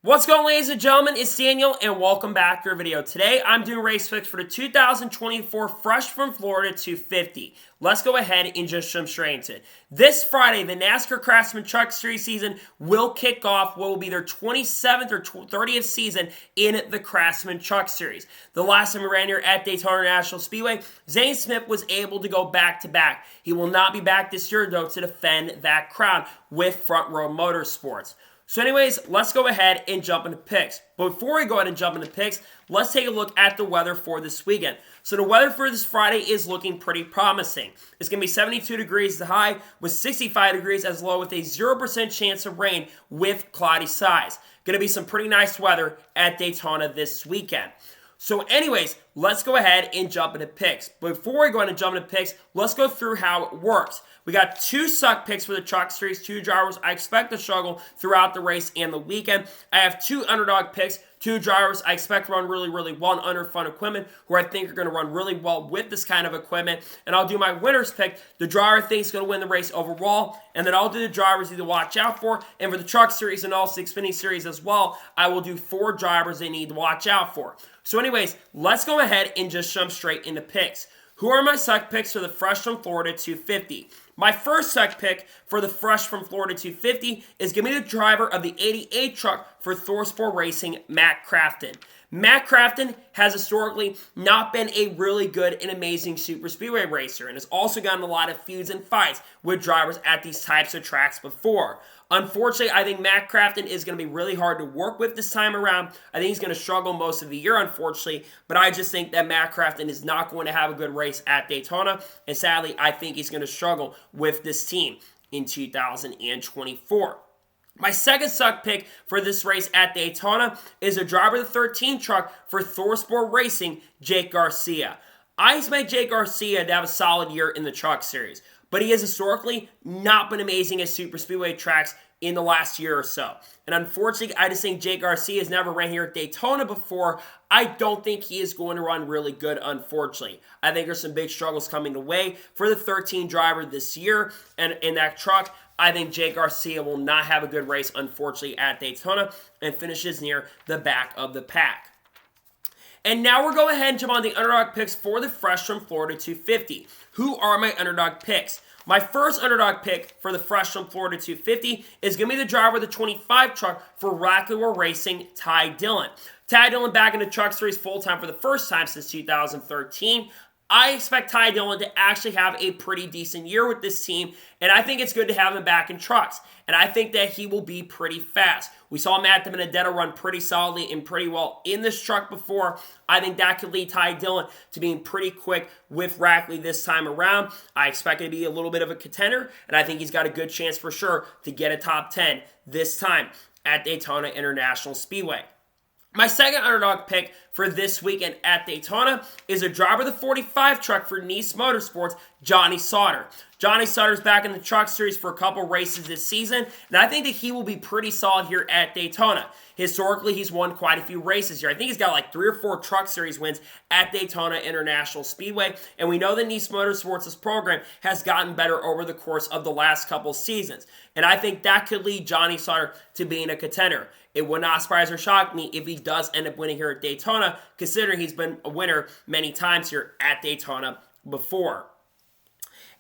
What's going on, ladies and gentlemen? It's Daniel, and welcome back to our video. Today, I'm doing race picks for the 2024 Fresh from Florida 250. Let's go ahead and just jump straight into it. This Friday, the NASCAR Crafton Truck Series season will kick off what will be their 27th or 30th season in the Crafton Truck Series. The last time we ran here at Daytona International Speedway, Zane Smith was able to go back-to-back. He will not be back this year, though, to defend that crown with Front Row Motorsports. So anyways, let's go ahead and jump into picks. But before we go ahead and jump into picks, let's take a look at the weather for this weekend. So the weather for this Friday is looking pretty promising. It's going to be 72 degrees as the high with 65 degrees as low with a 0% chance of rain with cloudy skies. Going to be some pretty nice weather at Daytona this weekend. So anyways, let's go ahead and jump into picks. But before we go ahead and jump into picks, let's go through how it works. We got two suck picks for the Truck Series, two drivers I expect to struggle throughout the race and the weekend. I have two underdog picks, two drivers I expect to run really well on under fun equipment, who I think are going to run really well with this kind of equipment. And I'll do my winner's pick, the driver I think is going to win the race overall. And then I'll do the drivers you need to watch out for. And for the Truck Series and also the Xfinity Series as well, I will do four drivers they need to watch out for. So anyways, let's go ahead and just jump straight into picks. Who are my suck picks for the Fresh from Florida 250? My first suck pick for the Fresh from Florida 250 is going to be the driver of the 88 truck for ThorSport Racing, Matt Crafton. Matt Crafton has historically not been a really good and amazing super speedway racer and has also gotten a lot of feuds and fights with drivers at these types of tracks before. Unfortunately, I think Matt Crafton is going to be really hard to work with this time around. I think he's going to struggle most of the year, unfortunately, but I just think that Matt Crafton is not going to have a good race at Daytona, and sadly, I think he's going to struggle with this team in 2024. My second suck pick for this race at Daytona is a driver of the 13 truck for ThorSport Racing, Jake Garcia. I expect Jake Garcia to have a solid year in the Truck Series, but he has historically not been amazing at super speedway tracks in the last year or so. And unfortunately, I just think Jake Garcia has never ran here at Daytona before. I don't think he is going to run really good, unfortunately. I think there's some big struggles coming away for the 13 driver this year, and in that truck, I think Jake Garcia will not have a good race, unfortunately, at Daytona and finishes near the back of the pack. And now we're going ahead and jump on the underdog picks for the Fresh from Florida 250. Who are my underdog picks? My first underdog pick for the Fresh from Florida 250 is going to be the driver of the 25 truck for Rockaway Racing, Ty Dillon. Ty Dillon back in the Truck Series full-time for the first time since 2013. I expect Ty Dillon to actually have a pretty decent year with this team, and I think it's good to have him back in trucks, and I think that he will be pretty fast. We saw Matt DiBenedetto run pretty solidly and pretty well in this truck before. I think that could lead Ty Dillon to being pretty quick with Rackley this time around. I expect it to be a little bit of a contender, and I think he's got a good chance for sure to get a top 10 this time at Daytona International Speedway. My second underdog pick for this weekend at Daytona is a driver of the 45 truck for Nice Motorsports, Johnny Suter. Johnny Suter's back in the Truck Series for a couple races this season, and I think that he will be pretty solid here at Daytona. Historically, he's won quite a few races here. I think he's got like 3 or 4 Truck Series wins at Daytona International Speedway, and we know that Nice Motorsports' program has gotten better over the course of the last couple seasons, and I think that could lead Johnny Suter to being a contender. It would not surprise or shock me if he does end up winning here at Daytona, considering he's been a winner many times here at Daytona before.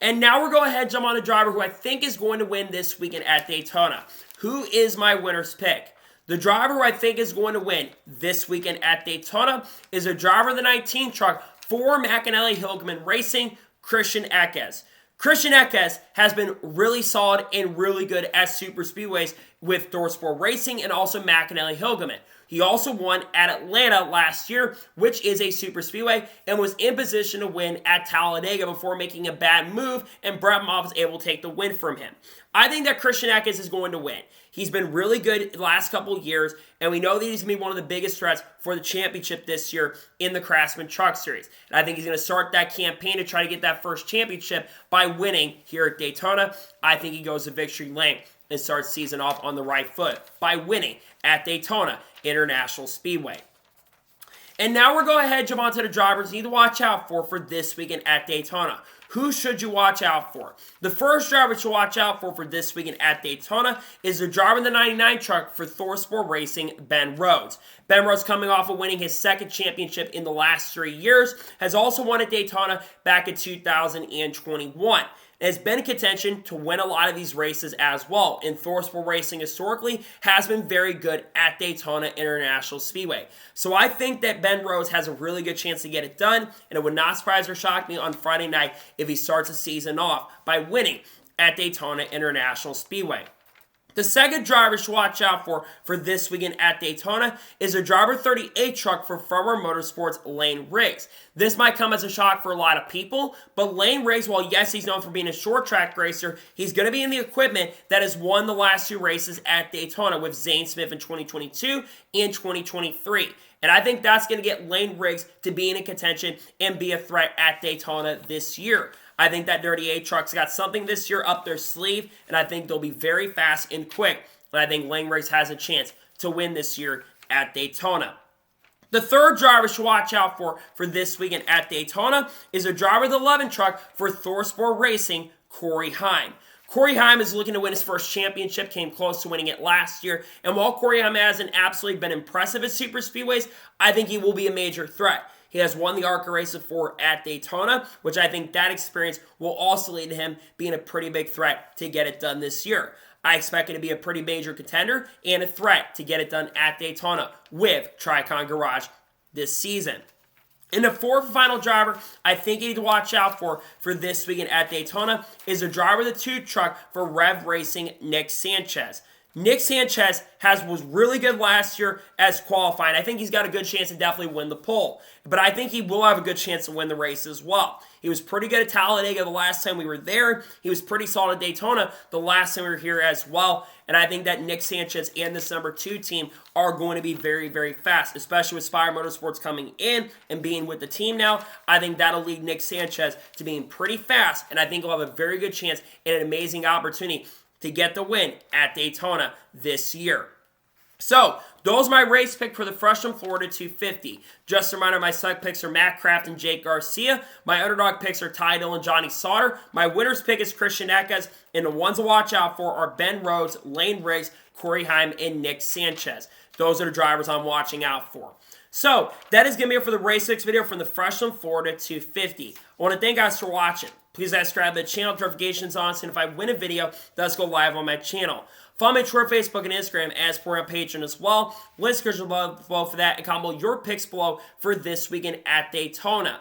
And now we're going ahead and jump on the driver who I think is going to win this weekend at Daytona. Who is my winner's pick? The driver who I think is going to win this weekend at Daytona is a driver of the 19 truck for McAnally Hilgeman Racing, Christian Ecke. Christian Ecke has been really solid and really good at super speedways with ThorSport Racing and also McAnally Hilgeman. He also won at Atlanta last year, which is a super speedway, and was in position to win at Talladega before making a bad move, and Brett Moffitt was able to take the win from him. I think that Christian Ecke is going to win. He's been really good the last couple of years, and we know that he's going to be one of the biggest threats for the championship this year in the Craftsman Truck Series. And I think he's going to start that campaign to try to get that first championship by winning here at Daytona. I think he goes to victory lane and starts season off on the right foot by winning at Daytona International Speedway. And now we're going ahead and jump on to the drivers you need to watch out for this weekend at Daytona. Who should you watch out for? The first driver to watch out for this weekend at Daytona is the driver in the 99 truck for Thorsport Racing, Ben Rhodes. Ben Rhodes, coming off of winning his second championship in the last 3 years, has also won at Daytona back in 2021. Has been in contention to win a lot of these races as well. And Thorsport Racing historically has been very good at Daytona International Speedway. So I think that Ben Rhodes has a really good chance to get it done, and it would not surprise or shock me on Friday night if he starts the season off by winning at Daytona International Speedway. The second driver to watch out for this weekend at Daytona is a driver 38 truck for Farmer Motorsports, Lane Riggs. This might come as a shock for a lot of people, but Lane Riggs, while yes, he's known for being a short track racer, he's going to be in the equipment that has won the last 2 races at Daytona with Zane Smith in 2022 and 2023. And I think that's going to get Lane Riggs to be in contention and be a threat at Daytona this year. I think that 38 truck's got something this year up their sleeve, and I think they'll be very fast and quick. And I think Lane Riggs has a chance to win this year at Daytona. The third driver to watch out for this weekend at Daytona is a driver of the 11 truck for Thorsport Racing, Cory Heim. Cory Heim is looking to win his first championship, came close to winning it last year, and while Cory Heim hasn't absolutely been impressive at super speedways, I think he will be a major threat. He has won the ARCA race before at Daytona, which I think that experience will also lead to him being a pretty big threat to get it done this year. I expect him to be a pretty major contender and a threat to get it done at Daytona with Tricon Garage this season. And the fourth and final driver I think you need to watch out for this weekend at Daytona is a driver of the 2 truck for Rev Racing, Nick Sanchez. Nick Sanchez was really good last year as qualifying. I think he's got a good chance to definitely win the pole. But I think he will have a good chance to win the race as well. He was pretty good at Talladega the last time we were there. He was pretty solid at Daytona the last time we were here as well. And I think that Nick Sanchez and this number 2 team are going to be very, very fast, especially with Spire Motorsports coming in and being with the team now. I think that'll lead Nick Sanchez to being pretty fast, and I think he'll have a very good chance and an amazing opportunity to get the win at Daytona this year. So, those are my race pick for the Fresh from Florida 250. Just a reminder, my suck picks are Matt Crafton and Jake Garcia. My underdog picks are Dillon and Johnny Suter. My winner's pick is Christian Ecke. And the ones to watch out for are Ben Rhodes, Lane Riggs, Cory Heim, and Nick Sanchez. Those are the drivers I'm watching out for. So, that is going to be it for the race picks video from the Fresh from Florida 250. I want to thank you guys for watching. Please subscribe to the channel, notifications on, so if I win a video, that's go live on my channel. Follow me on Twitter, Facebook, and Instagram as per on Patreon as well. Links below for that, and comment your picks below for this weekend at Daytona.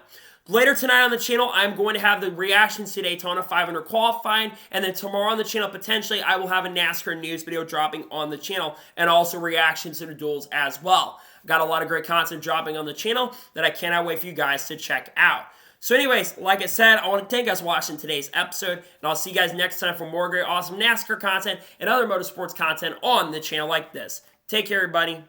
Later tonight on the channel, I'm going to have the reactions to Daytona 500 qualifying, and then tomorrow on the channel, potentially, I will have a NASCAR news video dropping on the channel, and also reactions to the duels as well. Got a lot of great content dropping on the channel that I cannot wait for you guys to check out. So anyways, like I said, I want to thank you guys for watching today's episode, and I'll see you guys next time for more great, awesome NASCAR content and other motorsports content on the channel like this. Take care, everybody.